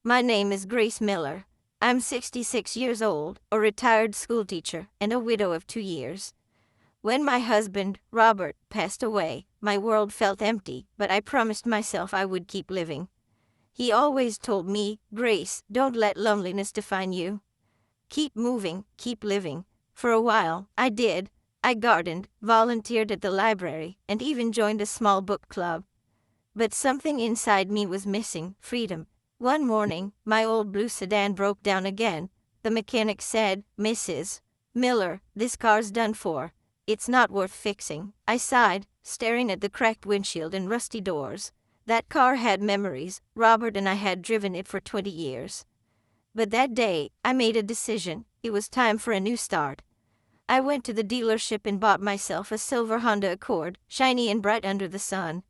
My name is Grace Miller. I'm 66 years old, a retired schoolteacher, and a widow of 2 years. When my husband, Robert, passed away, my world felt empty, but I promised myself I would keep living. He always told me, Grace, don't let loneliness define you. Keep moving, keep living. For a while, I did. I gardened, volunteered at the library, and even joined a small book club. But something inside me was missing, freedom. One morning, my old blue sedan broke down again. The mechanic said, Mrs. Miller, this car's done for. It's not worth fixing. I sighed, staring at the cracked windshield and rusty doors. That car had memories. Robert and I had driven it for 20 years. But that day, I made a decision. It was time for a new start. I went to the dealership and bought myself a silver Honda Accord, shiny and bright under the sun.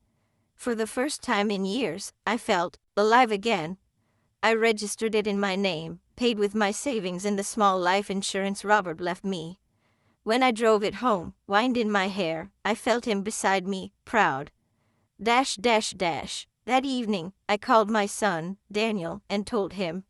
For the first time in years, I felt alive again. I registered it in my name, paid with my savings and the small life insurance Robert left me. When I drove it home, wind in my hair, I felt him beside me, proud. That evening, I called my son, Daniel, and told him,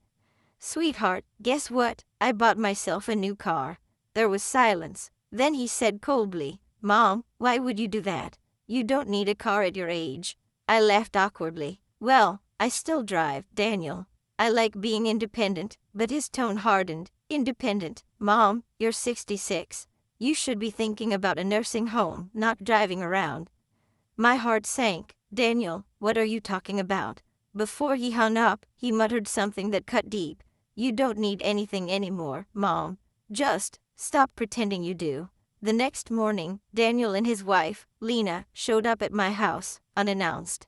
Sweetheart, guess what? I bought myself a new car. There was silence. Then he said coldly, Mom, why would you do that? You don't need a car at your age. I laughed awkwardly. Well, I still drive, Daniel. I like being independent, but his tone hardened. Independent? Mom, you're 66. You should be thinking about a nursing home, not driving around. My heart sank. Daniel, what are you talking about? Before he hung up, he muttered something that cut deep. You don't need anything anymore, Mom. Just stop pretending you do. The next morning, Daniel and his wife, Lena, showed up at my house, unannounced.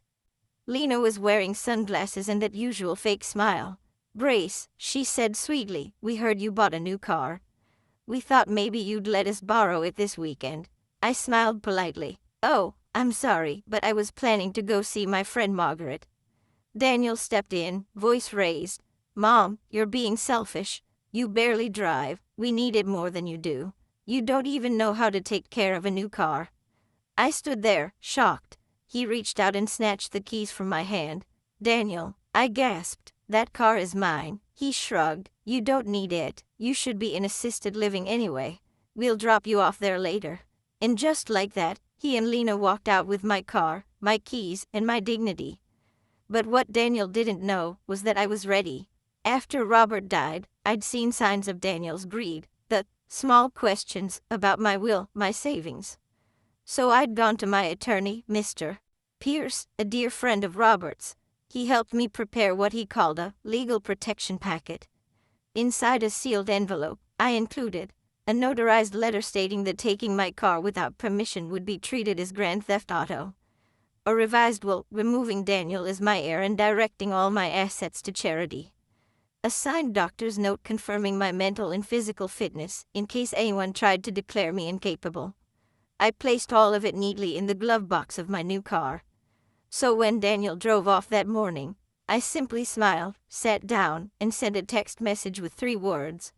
Lena was wearing sunglasses and that usual fake smile. Grace, she said sweetly, we heard you bought a new car. We thought maybe you'd let us borrow it this weekend. I smiled politely. Oh, I'm sorry, but I was planning to go see my friend Margaret. Daniel stepped in, voice raised. Mom, you're being selfish. You barely drive. We need it more than you do. You don't even know how to take care of a new car. I stood there, shocked. He reached out and snatched the keys from my hand. Daniel, I gasped. That car is mine. He shrugged. You don't need it. You should be in assisted living anyway. We'll drop you off there later. And just like that, he and Lena walked out with my car, my keys, and my dignity. But what Daniel didn't know was that I was ready. After Robert died, I'd seen signs of Daniel's greed, the small questions about my will, my savings. So I'd gone to my attorney, Mr. Pierce, a dear friend of Robert's. He helped me prepare what he called a legal protection packet. Inside a sealed envelope, I included a notarized letter stating that taking my car without permission would be treated as grand theft auto. A revised will removing Daniel as my heir and directing all my assets to charity. A signed doctor's note confirming my mental and physical fitness in case anyone tried to declare me incapable. I placed all of it neatly in the glove box of my new car. So when Daniel drove off that morning, I simply smiled, sat down, and sent a text message with 3 words.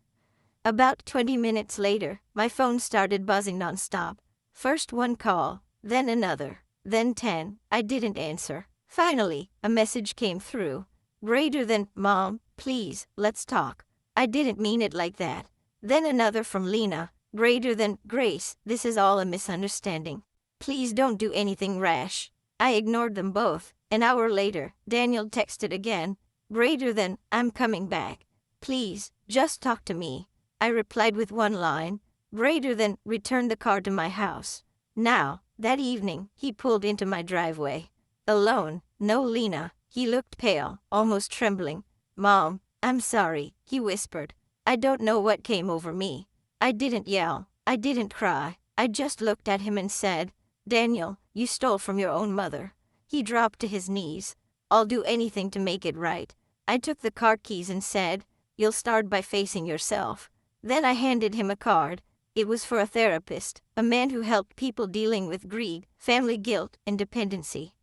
About 20 minutes later, my phone started buzzing nonstop. First one call, then another, then 10. I didn't answer. Finally, a message came through. Greater than, Mom, please, let's talk. I didn't mean it like that. Then another from Lena. Greater than, Grace, this is all a misunderstanding. Please don't do anything rash. I ignored them both. An hour later, Daniel texted again. Greater than, I'm coming back. Please, just talk to me. I replied with one line. Greater than, return the car to my house. Now, that evening, he pulled into my driveway. Alone, no Lena. He looked pale, almost trembling. Mom, I'm sorry, he whispered. I don't know what came over me. I didn't yell. I didn't cry. I just looked at him and said, Daniel, you stole from your own mother. He dropped to his knees. I'll do anything to make it right. I took the car keys and said, you'll start by facing yourself. Then I handed him a card. It was for a therapist, a man who helped people dealing with greed, family guilt, and dependency.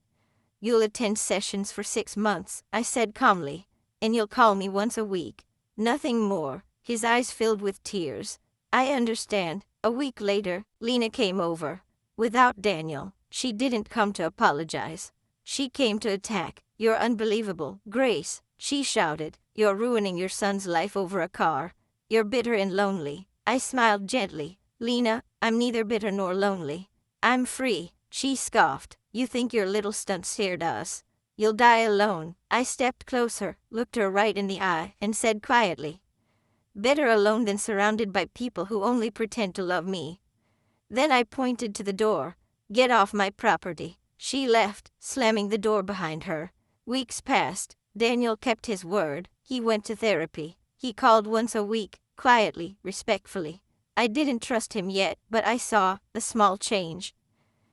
You'll attend sessions for 6 months, I said calmly, and you'll call me once a week. Nothing more. His eyes filled with tears. I understand. A week later, Lena came over. Without Daniel, she didn't come to apologize. She came to attack. You're unbelievable, Grace, she shouted. You're ruining your son's life over a car. You're bitter and lonely. I smiled gently. Lena, I'm neither bitter nor lonely. I'm free. She scoffed. You think your little stunt scared us? You'll die alone. I stepped closer, looked her right in the eye, and said quietly, better alone than surrounded by people who only pretend to love me. Then I pointed to the door. Get off my property. She left, slamming the door behind her. Weeks passed. Daniel kept his word. He went to therapy. He called once a week, quietly, respectfully. I didn't trust him yet, but I saw the small change.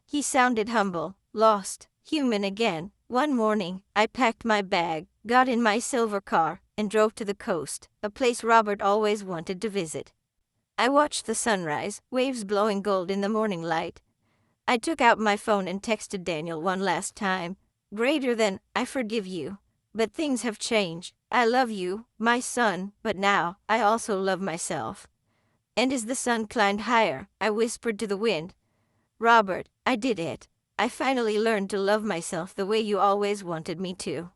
He sounded humble, lost, human again. One morning, I packed my bag, got in my silver car, and drove to the coast, a place Robert always wanted to visit. I watched the sunrise, waves blowing gold in the morning light. I took out my phone and texted Daniel one last time. Greater than, I forgive you. But things have changed. I love you, my son, but now, I also love myself. And as the sun climbed higher, I whispered to the wind, Robert, I did it. I finally learned to love myself the way you always wanted me to.